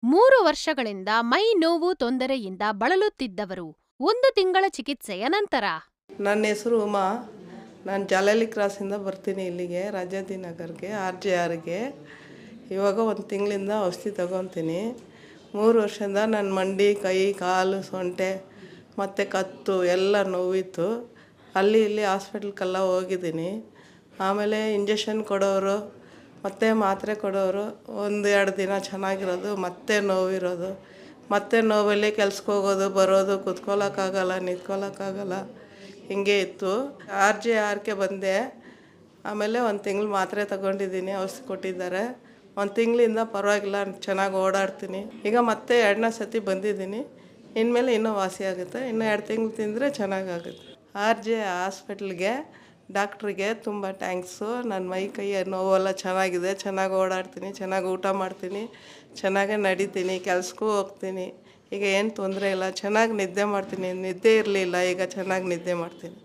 3 ವರ್ಷಗಳಿಂದ ಮೈ ನೋವು ತೊಂದರೆಯಿಂದ ಬಳಲುತ್ತಿದ್ದವರು 1 ತಿಂಗಳ ಚಿಕಿತ್ಸೆಯ ನಂತರ ನನ್ನ ಹೆಸರು ಉಮಾ. ನಾನು ಜಾಲಹಳ್ಳಿ ಕ್ರಾಸಿಂದ ಬರ್ತೀನಿ ಇಲ್ಲಿಗೆ ರಾಜಾಜಿನಗರ್ಗೆ RJRಗೆ. ಇವಾಗ 1 ತಿಂಗಳಿಂದ ಔಷಧಿ ತಗೊತೀನಿ. 3 ವರ್ಷದಿಂದ ನನ್ನ ಮಂಡಿ, ಕೈ, ಕಾಲು, ಸೊಂಟೆ ಮತ್ತು ಕತ್ತು ಎಲ್ಲ ನೋವಿತ್ತು. ಅಲ್ಲಿ ಇಲ್ಲಿ ಹಾಸ್ಪಿಟ್ಲ್ಗೆಲ್ಲ ಹೋಗಿದ್ದೀನಿ. ಆಮೇಲೆ ಇಂಜೆಕ್ಷನ್ ಕೊಡೋರು ಮತ್ತು ಮಾತ್ರೆ ಕೊಡೋರು. 1-2 ದಿನ ಚೆನ್ನಾಗಿರೋದು, ಮತ್ತೆ ನೋವಿರೋದು, ಮತ್ತೆ ನೋವಲ್ಲಿ ಕೆಲ್ಸಕ್ಕೆ ಹೋಗೋದು ಬರೋದು, ಕುತ್ಕೊಳ್ಳೋಕ್ಕಾಗಲ್ಲ, ನಿಂತ್ಕೊಳ್ಳೋಕ್ಕಾಗಲ್ಲ, ಹಿಂಗೆ ಇತ್ತು. RJRಗೆ ಬಂದೆ. ಆಮೇಲೆ 1 ತಿಂಗಳು ಮಾತ್ರೆ ತಗೊಂಡಿದ್ದೀನಿ, ಔಷಧಿ ಕೊಟ್ಟಿದ್ದಾರೆ. 1 ತಿಂಗಳಿಂದ ಪರವಾಗಿಲ್ಲ, ಚೆನ್ನಾಗಿ ಓಡಾಡ್ತೀನಿ. ಈಗ ಮತ್ತೆ 2ನೇ ಸತಿ ಬಂದಿದ್ದೀನಿ. ಇನ್ಮೇಲೆ ಇನ್ನೂ ವಾಸಿ ಆಗುತ್ತೆ. ಇನ್ನೂ 2 ತಿಂಗಳು ತಿಂದರೆ ಚೆನ್ನಾಗಾಗುತ್ತೆ. RJ ಹಾಸ್ಪಿಟ್ಲ್ಗೆ ಡಾಕ್ಟ್ರಿಗೆ ತುಂಬ ಥ್ಯಾಂಕ್ಸು. ನನ್ನ ಮೈ ಕೈ ನೋವೆಲ್ಲ ಚೆನ್ನಾಗಿದೆ, ಚೆನ್ನಾಗಿ ಓಡಾಡ್ತೀನಿ, ಚೆನ್ನಾಗಿ ಊಟ ಮಾಡ್ತೀನಿ, ಚೆನ್ನಾಗೇ ನಡೀತೀನಿ, ಕೆಲ್ಸಕ್ಕೂ ಹೋಗ್ತೀನಿ. ಈಗ ಏನು ತೊಂದರೆ ಇಲ್ಲ, ಚೆನ್ನಾಗಿ ನಿದ್ದೆ ಮಾಡ್ತೀನಿ. ನಿದ್ದೆ ಇರಲಿಲ್ಲ, ಈಗ ಚೆನ್ನಾಗಿ ನಿದ್ದೆ ಮಾಡ್ತೀನಿ.